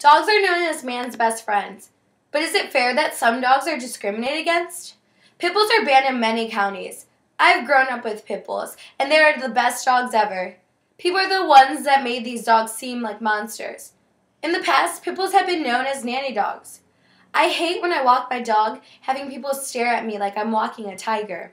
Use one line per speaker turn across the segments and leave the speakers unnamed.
Dogs are known as man's best friends. But is it fair that some dogs are discriminated against? Pit bulls are banned in many counties. I've grown up with pit bulls, and they are the best dogs ever. People are the ones that made these dogs seem like monsters. In the past, pit bulls have been known as nanny dogs. I hate when I walk my dog having people stare at me like I'm walking a tiger.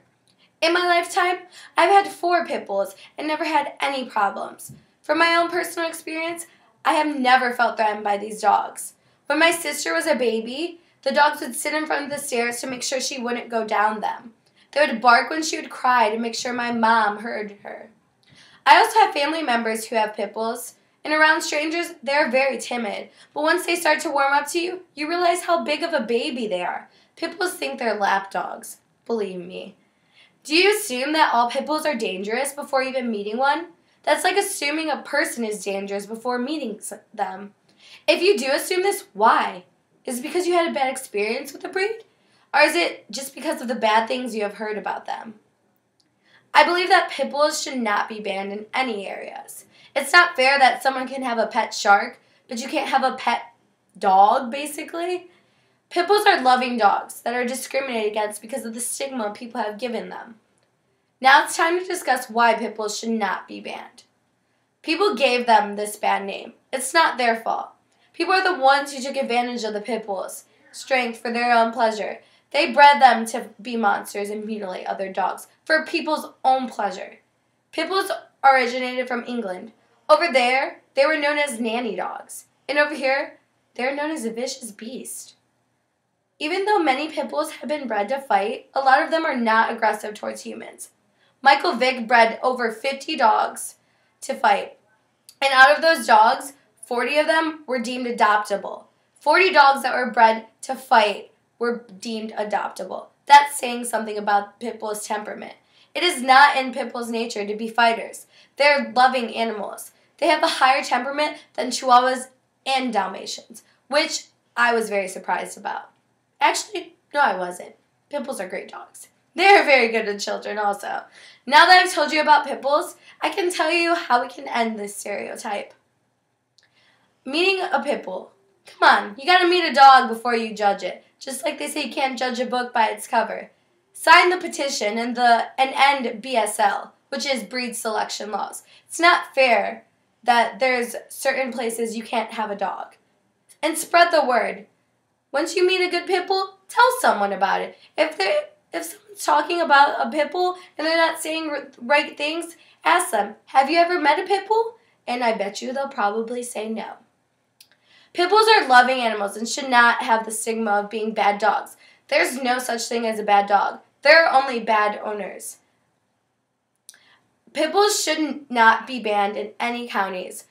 In my lifetime, I've had 4 pit bulls and never had any problems. From my own personal experience, I have never felt threatened by these dogs. When my sister was a baby, the dogs would sit in front of the stairs to make sure she wouldn't go down them. They would bark when she would cry to make sure my mom heard her. I also have family members who have pit bulls, and around strangers, they're very timid. But once they start to warm up to you, you realize how big of a baby they are. Pit bulls think they're lap dogs. Believe me. Do you assume that all pit bulls are dangerous before even meeting one? That's like assuming a person is dangerous before meeting them. If you do assume this, why? Is it because you had a bad experience with the breed? Or is it just because of the bad things you have heard about them? I believe that pit bulls should not be banned in any areas. It's not fair that someone can have a pet shark, but you can't have a pet dog, basically. Pit bulls are loving dogs that are discriminated against because of the stigma people have given them. Now it's time to discuss why pit bulls should not be banned. People gave them this bad name. It's not their fault. People are the ones who took advantage of the pit bulls' strength for their own pleasure. They bred them to be monsters and mutilate other dogs for people's own pleasure. Pit bulls originated from England. Over there, they were known as nanny dogs. And over here, they're known as a vicious beast. Even though many pit bulls have been bred to fight, a lot of them are not aggressive towards humans. Michael Vick bred over 50 dogs to fight. And out of those dogs, 40 of them were deemed adoptable. 40 dogs that were bred to fight were deemed adoptable. That's saying something about pit bull's temperament. It is not in pit bull's nature to be fighters. They're loving animals. They have a higher temperament than Chihuahuas and Dalmatians, which I was very surprised about. Actually, no, I wasn't. Pit bulls are great dogs. They're very good to children also. Now that I've told you about pit bulls, I can tell you how we can end this stereotype. Meeting a pit bull. Come on, you gotta meet a dog before you judge it. Just like they say you can't judge a book by its cover. Sign the petition and end BSL, which is breed selection laws. It's not fair that there's certain places you can't have a dog. And spread the word. Once you meet a good pit bull, tell someone about it. If someone's talking about a pit bull and they're not saying right things, ask them, have you ever met a pit bull? And I bet you they'll probably say no. Pit bulls are loving animals and should not have the stigma of being bad dogs. There's no such thing as a bad dog. There are only bad owners. Pit bulls should not be banned in any counties.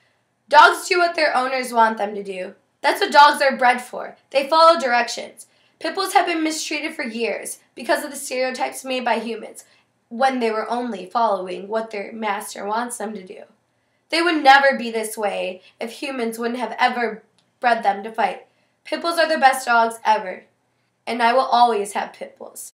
Dogs do what their owners want them to do. That's what dogs are bred for. They follow directions. Pit bulls have been mistreated for years because of the stereotypes made by humans when they were only following what their master wants them to do. They would never be this way if humans wouldn't have ever bred them to fight. Pit bulls are the best dogs ever, and I will always have pit bulls.